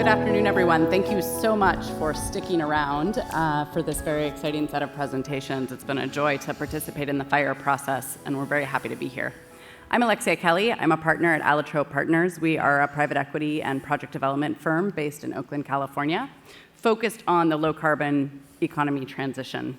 Good afternoon, everyone. Thank you so much for sticking around for this very exciting set of presentations. It's been a joy to participate in the FiRe process, and we're very happy to be here. I'm Alexia Kelly. I'm a partner at Allotrope Partners. We are a private equity and project development firm based in Oakland, California, focused on the low-carbon economy transition.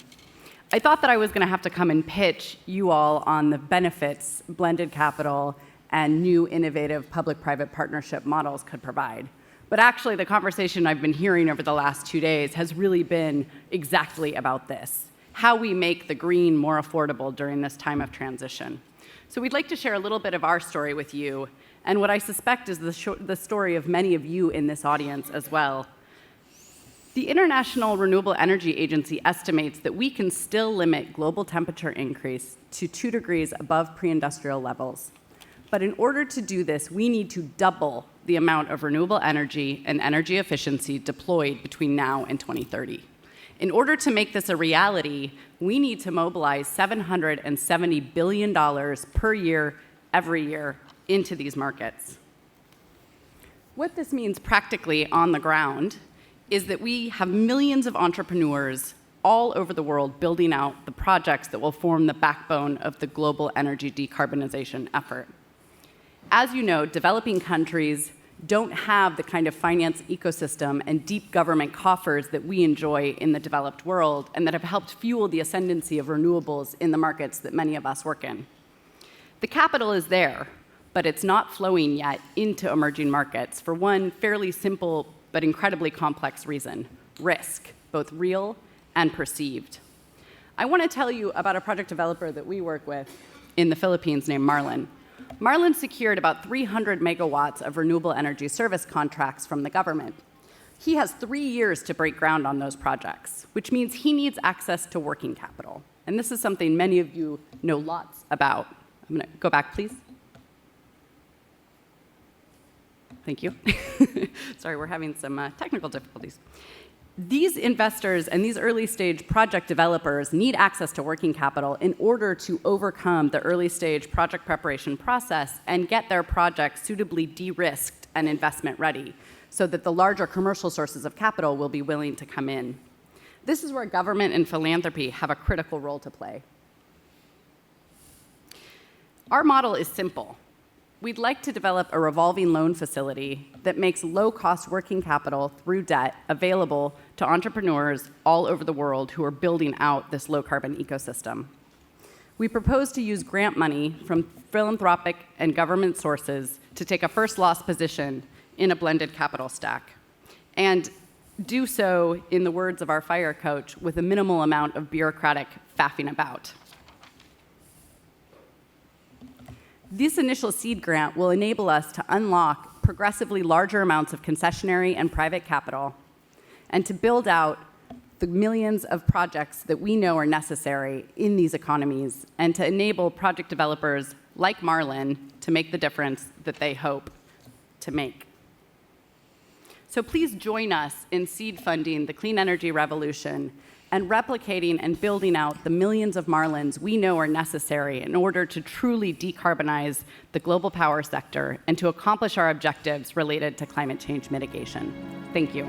I thought that I was going to have to come and pitch you all on the benefits blended capital and new innovative public-private partnership models could provide. But actually, the conversation I've been hearing over the last 2 days has really been exactly about this, how we make the green more affordable during this time of transition. So we'd like to share a little bit of our story with you, and what I suspect is the story of many of you in this audience as well. The International Renewable Energy Agency estimates that we can still limit global temperature increase to 2 degrees above pre-industrial levels. But in order to do this, we need to double the amount of renewable energy and energy efficiency deployed between now and 2030. In order to make this a reality, we need to mobilize $770 billion per year, every year, into these markets. What this means practically on the ground is that we have millions of entrepreneurs all over the world building out the projects that will form the backbone of the global energy decarbonization effort. As you know, developing countries don't have the kind of finance ecosystem and deep government coffers that we enjoy in the developed world and that have helped fuel the ascendancy of renewables in the markets that many of us work in. The capital is there, but it's not flowing yet into emerging markets for one fairly simple but incredibly complex reason: risk, both real and perceived. I want to tell you about a project developer that we work with in the Philippines named Marlon. Marlon secured about 300 megawatts of renewable energy service contracts from the government. He has 3 years to break ground on those projects, which means he needs access to working capital. And this is something many of you know lots about. I'm going to go back, please. Thank you. Sorry, we're having some technical difficulties. These investors and these early-stage project developers need access to working capital in order to overcome the early-stage project preparation process and get their projects suitably de-risked and investment-ready so that the larger commercial sources of capital will be willing to come in. This is where government and philanthropy have a critical role to play. Our model is simple. We'd like to develop a revolving loan facility that makes low-cost working capital through debt available to entrepreneurs all over the world who are building out this low-carbon ecosystem. We propose to use grant money from philanthropic and government sources to take a first loss position in a blended capital stack, and do so, in the words of our FiRe coach, with a minimal amount of bureaucratic faffing about. This initial seed grant will enable us to unlock progressively larger amounts of concessionary and private capital and to build out the millions of projects that we know are necessary in these economies and to enable project developers like Marlon to make the difference that they hope to make. So please join us in seed funding the clean energy revolution and replicating and building out the millions of Marlins we know are necessary in order to truly decarbonize the global power sector and to accomplish our objectives related to climate change mitigation. Thank you.